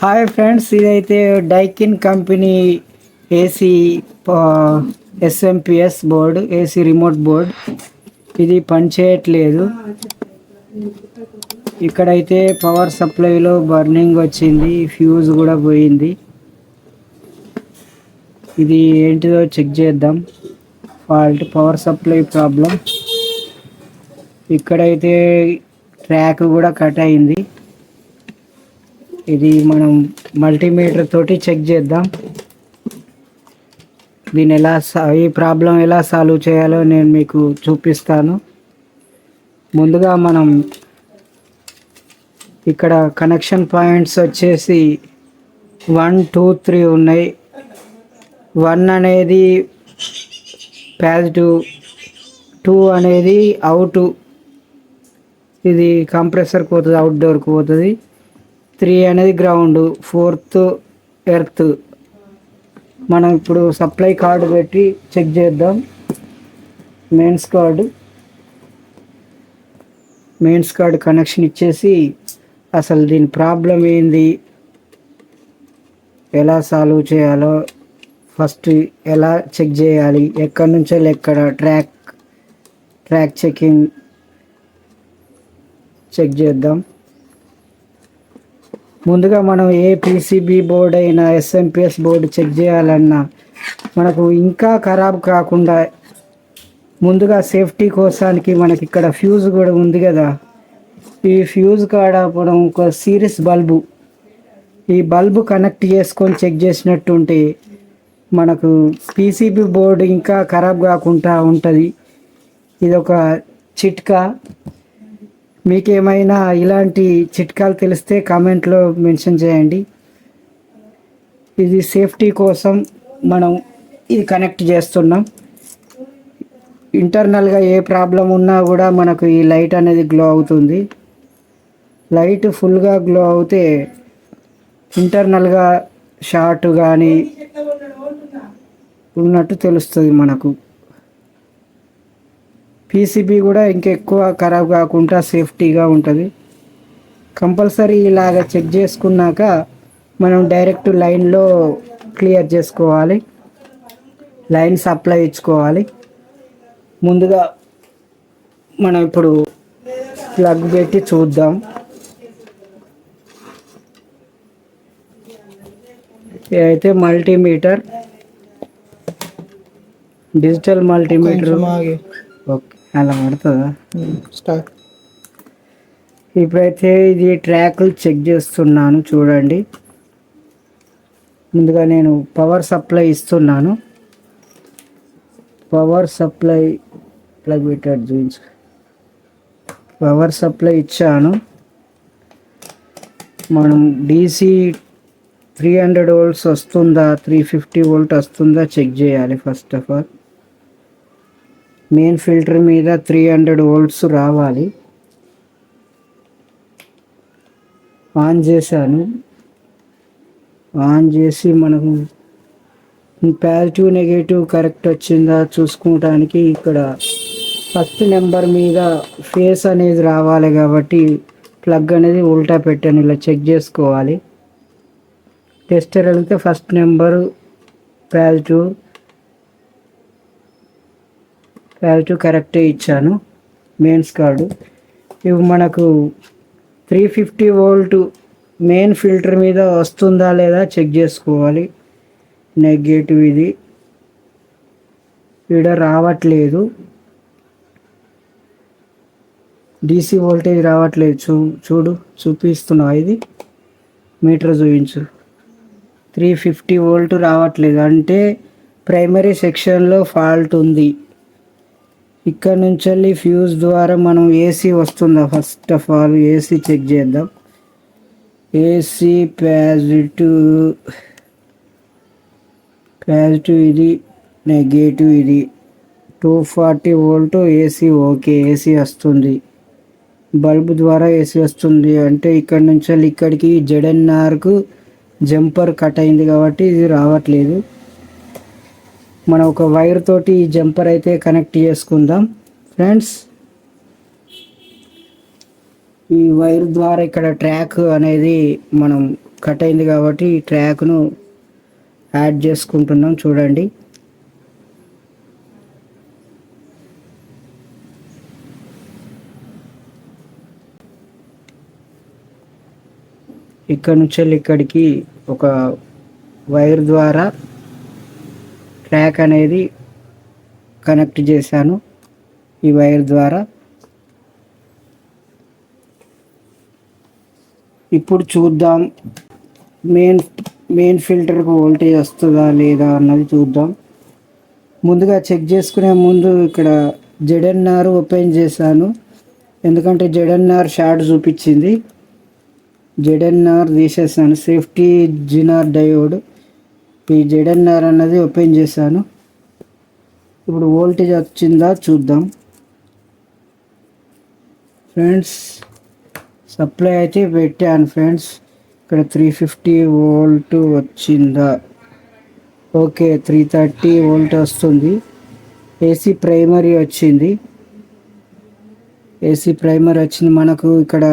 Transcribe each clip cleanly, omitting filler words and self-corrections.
Hi friends, ఇదైతే Daikin company AC SMPS board, AC remote board. ఇది పనిచేయట్లేదు. ఇక్కడైతే పవర్ సప్లైలో బర్నింగ్ వచ్చింది, ఫ్యూజ్ కూడా పోయింది. ఇది ఏంటిదో చెక్ చేద్దాం. Fault power supply problem. ఇక్కడైతే ట్రాక్ కూడా కట్ అయింది. ఇది మనం మల్టీమీటర్ తోటి చెక్ చేద్దాం. దీన్ని ఈ ప్రాబ్లం ఎలా సాల్వ్ చేయాలో నేను మీకు చూపిస్తాను. ముందుగా మనం ఇక్కడ కనెక్షన్ పాయింట్స్ వచ్చేసి 1, 2, 3 ఉన్నాయి. 1 అనేది పాజిటివ్, 2 అనేది అవుట్, ఇది కంప్రెసర్కి పోతుంది, అవుట్డోర్కి పోతుంది. 3 అనేది గ్రౌండ్, 4th ఎర్త్. మనం ఇప్పుడు సప్లై కార్డు పెట్టి చెక్ చేద్దాం. మెయిన్స్ కార్డు కనెక్షన్ ఇచ్చేసి అసలు దీని ప్రాబ్లం ఏంది, ఎలా సాల్వ్ చేయాలో, ఫస్ట్ ఎలా చెక్ చేయాలి, ఎక్కడి నుంచో ఎక్కడ ట్రాక్ చెక్ చేద్దాం. ముందుగా మనం ఏ పీసీబీ బోర్డు అయినా, ఎస్ఎంపిఎస్ బోర్డు చెక్ చేయాలన్నా మనకు ఇంకా ఖరాబ్ కాకుండా ముందుగా సేఫ్టీ కోసానికి మనకి ఇక్కడ ఫ్యూజ్ కూడా ఉంది కదా. ఈ ఫ్యూజ్ కాడ మనం ఒక సిరీస్ బల్బు, ఈ బల్బు కనెక్ట్ చేసుకొని చెక్ చేసినట్టుంటే మనకు పీసీబీ బోర్డు ఇంకా ఖరాబ్ కాకుండా ఉంటుంది. ఇది ఒక చిట్కా. మీకేమైనా ఇలాంటి చిట్కాలు తెలిస్తే కామెంట్లో మెన్షన్ చేయండి. ఇది సేఫ్టీ కోసం మనం ఇది కనెక్ట్ చేస్తున్నాం. ఇంటర్నల్గా ఏ ప్రాబ్లం ఉన్నా కూడా మనకు ఈ లైట్ అనేది గ్లో అవుతుంది. లైట్ ఫుల్గా గ్లో అవుతే ఇంటర్నల్గా షార్ట్ కానీ ఉన్నట్టు తెలుస్తుంది మనకు. పీసీబీ కూడా ఇంకెక్కువ ఖరాబ్ కాకుండా సేఫ్టీగా ఉంటుంది. కంపల్సరీ ఇలాగ చెక్ చేసుకున్నాక మనం డైరెక్ట్ లైన్లో క్లియర్ చేసుకోవాలి, లైన్ సప్లై ఇచ్చుకోవాలి. ముందుగా మనం ఇప్పుడు ప్లగ్ పెట్టి చూద్దాం. ఇదైతే మల్టీమీటర్, డిజిటల్ మల్టీమీటర్. ఓకే, అలా పడుతుందా? ఇప్పుడైతే ఇది ట్రాక్లు చెక్ చేస్తున్నాను, చూడండి. ముందుగా నేను పవర్ సప్లై ఇస్తున్నాను. పవర్ సప్లై ప్లగ్ పెట్టాడు చూపించు. పవర్ సప్లై ఇచ్చాను. మనం డీసీ 300 volts వస్తుందా, 350 volt వస్తుందా చెక్ చేయాలి. First of all main filter మీద 300 volts రావాలి. ఆన్ చేశాను. ఆన్ చేసి మనకు పాజిటివ్ నెగటివ్ కరెక్ట్ వచ్చిందా చూసుకోవడానికి ఇక్కడ ఫస్ట్ నెంబర్ మీద ఫేస్ అనేది రావాలి కాబట్టి ప్లగ్ అనేది ఉల్టా పెట్టాను. ఇలా చెక్ చేసుకోవాలి. టెస్టర్ వెళ్తే ఫస్ట్ నెంబరు పాజిటివ్ కరెక్టే ఇచ్చాను. Mains card. ఇవి మనకు 350 volt మెయిన్ ఫిల్టర్ మీద వస్తుందా లేదా చెక్ చేసుకోవాలి. నెగటివ్, ఇది ఇక్కడ రావట్లేదు, డీసీ వోల్టేజ్ రావట్లేదు. చూపిస్తున్నా, ఇది మీటర్ చూపించు. 350 volt రావట్లేదు అంటే ప్రైమరీ సెక్షన్లో ఫాల్ట్ ఉంది. ఇక్కడ నుంచి వెళ్ళి ఫ్యూజ్ ద్వారా మనం ఏసీ వస్తుందా, first of all AC check చేద్దాం. ఏసీ పాజిటివ్, ఇది నెగటివ్, ఇది 240 volt ఏసీ. ఓకే, ఏసీ వస్తుంది, బల్బు ద్వారా ఏసీ వస్తుంది. అంటే ఇక్కడ నుంచి వెళ్ళి ఇక్కడికి జెడ్ఎన్ఆర్కు జంపర్ కట్ అయింది కాబట్టి ఇది రావట్లేదు. మనం ఒక వైర్ తోటి ఈ జంపర్ అయితే కనెక్ట్ చేసుకుందాం ఫ్రెండ్స్. ఈ వైర్ ద్వారా ఇక్కడ ట్రాక్ అనేది మనం కట్ అయింది కాబట్టి ఈ ట్రాక్ను యాడ్ చేసుకుంటున్నాం. చూడండి, ఇక్కడ నుంచి వెళ్ళి ఇక్కడికి ఒక వైర్ ద్వారా ట్రాక్ అనేది కనెక్ట్ చేశాను. ఈ వైర్ ద్వారా ఇప్పుడు చూద్దాం మెయిన్ ఫిల్టర్కి వోల్టేజ్ వస్తుందా లేదా అన్నది చూద్దాం. ముందుగా చెక్ చేసుకునే ముందు ఇక్కడ ZNR ఓపెన్ చేశాను, ఎందుకంటే ZNR షార్ట్ చూపించింది. ZNR తీసేసాను, సేఫ్టీ జినార్ డయోడ్. ఈ ZNR అన్నది ఓపెన్ చేశాను. ఇప్పుడు వోల్టేజ్ వచ్చిందా చూద్దాం ఫ్రెండ్స్. సప్లై అయితే పెట్టాను ఫ్రెండ్స్, ఇక్కడ 350 వోల్ట్ వచ్చిందా? ఓకే, 330 వోల్ట్ వస్తుంది. ఏసీ ప్రైమరీ వచ్చింది. మనకు ఇక్కడ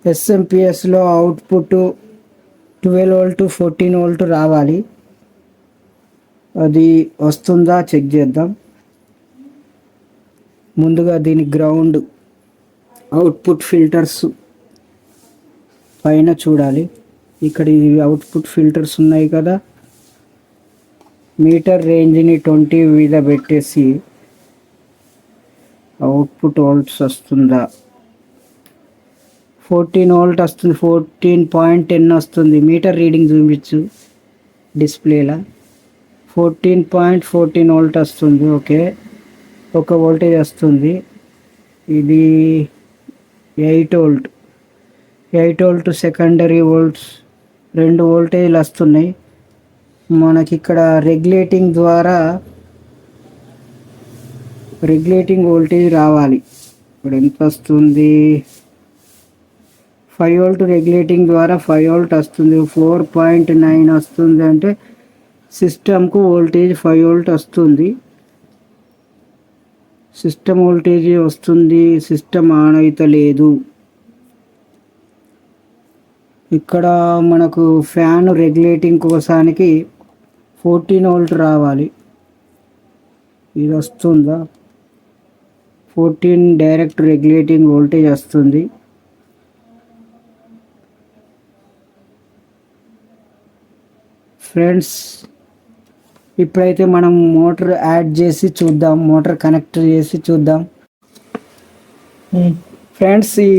SMPSలో అవుట్పుట్ 12 వోల్ట్ 14 వోల్ట్ రావాలి. అది వస్తుందా చెక్ చేద్దాం. ముందుగా దీని గ్రౌండ్ అవుట్పుట్ ఫిల్టర్స్ పైన చూడాలి. ఇక్కడ ఈ అవుట్పుట్ ఫిల్టర్స్ ఉన్నాయి కదా, మీటర్ రేంజ్ని 20 మీద పెట్టేసి అవుట్పుట్ వోల్ట్స్ వస్తుందా? 14 వోల్ట్ వస్తుంది, 14.10 వస్తుంది. మీటర్ రీడింగ్ చూపించు డిస్ప్లేలా. 14.14 వోల్ట్ వస్తుంది. ఓకే, ఒక వోల్టేజ్ వస్తుంది. ఇది 8 వోల్ట్ సెకండరీ వోల్ట్స్, 2 వోల్టేజ్లు వస్తున్నాయి. మనకి ఇక్కడ రెగ్యులేటింగ్ వోల్టేజ్ రావాలి. ఇప్పుడు ఎంత వస్తుంది? 5 వోల్ట్ రెగ్యులేటింగ్ ద్వారా 5 వోల్ట్ వస్తుంది. 4.9 వస్తుంది అంటే సిస్టమ్కు వోల్టేజ్ 5 వోల్ట్ వస్తుంది. సిస్టమ్ వోల్టేజ్ వస్తుంది. సిస్టమ్ ఆన్ అయితే లేదు. ఇక్కడ మనకు ఫ్యాన్ రెగ్యులేటింగ్ కోసానికి 14 వోల్ట్ రావాలి. ఇది వస్తుందా? 14 డైరెక్ట్ రెగ్యులేటింగ్ వోల్టేజ్ వస్తుంది. ఫ్రెండ్స్, ఇప్పుడైతే మనం మోటార్ యాడ్ చేసి చూద్దాం, మోటార్ కనెక్ట్ చేసి చూద్దాం. ఫ్రెండ్స్, ఈ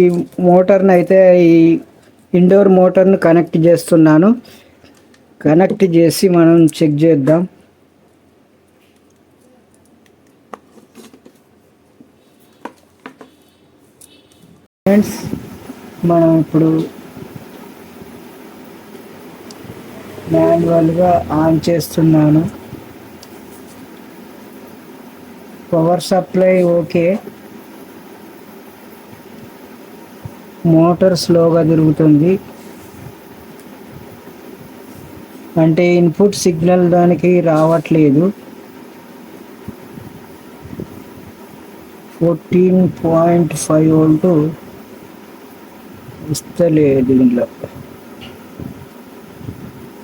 మోటార్ని అయితే ఈ ఇండోర్ మోటార్ను కనెక్ట్ చేస్తున్నాను. కనెక్ట్ చేసి మనం చెక్ చేద్దాం. ఫ్రెండ్స్, మనం ఇప్పుడు మాన్యువల్గా ఆన్ చేస్తున్నాను. పవర్ సప్లై ఓకే, మోటార్ స్లోగా తిరుగుతుంది. అంటే ఇన్పుట్ సిగ్నల్ దానికి రావట్లేదు. 14.5 వోల్ట్ ఇస్తలేదు. దీంట్లో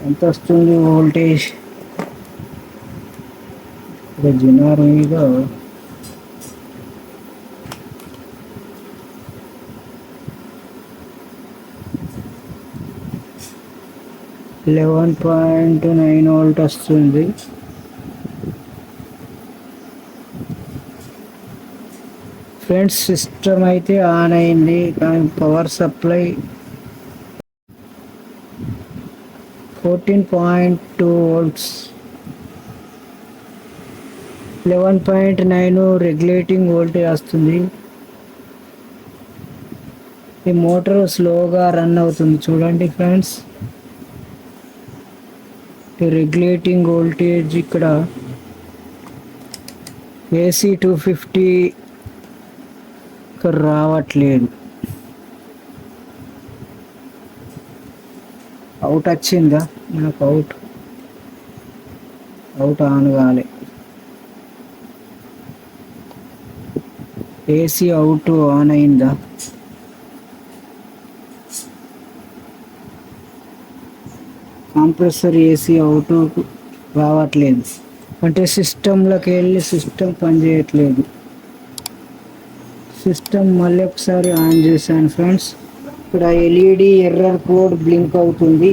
ఎంత వస్తుంది వోల్టేజ్? జినార్ మీద 11.9 వోల్ట్ వస్తుంది. ఫ్రెండ్స్, సిస్టమ్ అయితే ఆన్ అయింది, కానీ power supply 14.2 volts, 11.9 regulating voltage వస్తుంది. ఈ మోటార్ స్లోగా రన్ అవుతుంది. చూడండి ఫ్రెండ్స్, రెగ్యులేటింగ్ వోల్టేజ్ ఇక్కడ AC 250 రావట్లేదు. అవుట్ వచ్చిందా? మనకు అవుట్ ఆన్ కాలే. AC అవుట్ ఆన్ అయిందా? కంప్రెసర్ ఏసీ అవుట్ రావట్లేదు, అంటే సిస్టంలోకి వెళ్ళి సిస్టమ్ పనిచేయట్లేదు. సిస్టమ్ మళ్ళీ ఒకసారి ఆన్ చేశాను ఫ్రెండ్స్. ఇక్కడ ఎల్ఈడి ఎర్రర్ కోడ్ బ్లింక్ అవుతుంది.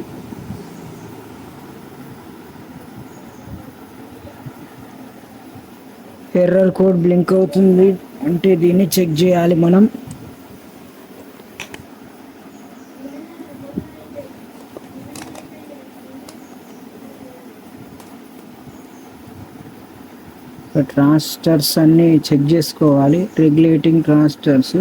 ఎర్రర్ కోడ్ బ్లింక్ అవుతుంది అంటే దీన్ని చెక్ చేయాలి మనం. ట్రాన్సిస్టర్స్ అన్నీ చెక్ చేసుకోవాలి. Regulating transistors,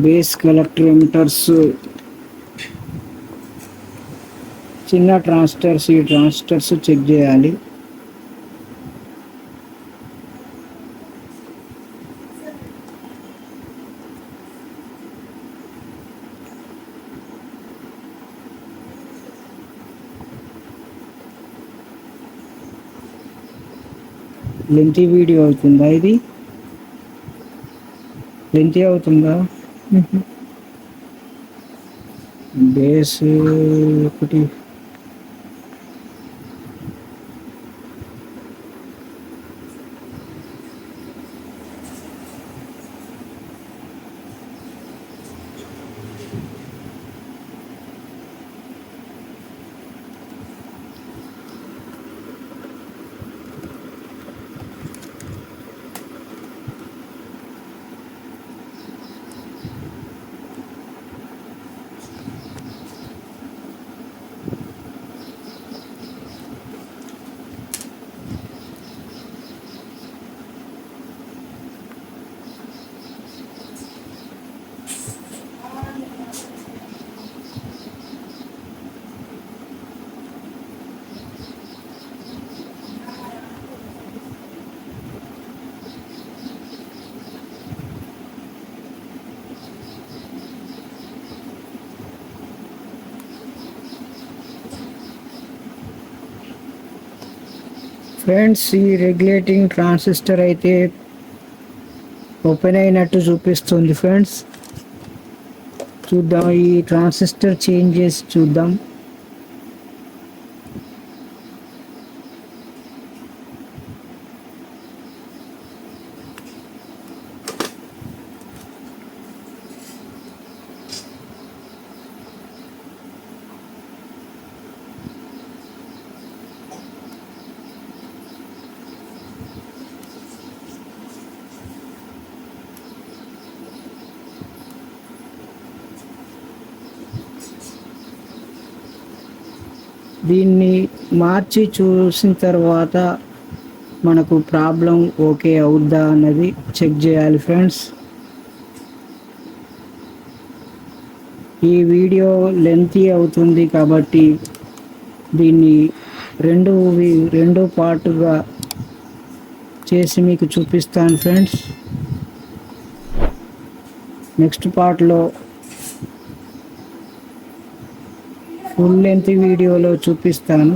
base collector emitters, చిన్న ట్రాన్సిస్టర్స్, ఈ ట్రాన్సిస్టర్స్ చెక్ చేయాలి. లెంతీ వీడియో అవుతుందా? ఇది లెంతీ అవుతుందా? బేస్ ఒకటి ఫ్రెండ్స్, ఈ రెగ్యులేటింగ్ ట్రాన్సిస్టర్ అయితే ఓపెన్ అయినట్టు చూపిస్తుంది ఫ్రెండ్స్. చూద్దాం, ఈ ట్రాన్సిస్టర్ చేంజ్ చేసి చూద్దాం. దీన్ని మార్చి చూసిన తర్వాత మనకు ప్రాబ్లం ఓకే అవుద్దా అన్నది చెక్ చేయాలి ఫ్రెండ్స్. ఈ వీడియో లెంతీ అవుతుంది కాబట్టి దీన్ని రెండు పార్టుగా చేసి మీకు చూపిస్తాను ఫ్రెండ్స్. నెక్స్ట్ పార్ట్లో ఫుల్ లెంత్ వీడియోలో చూపిస్తాను.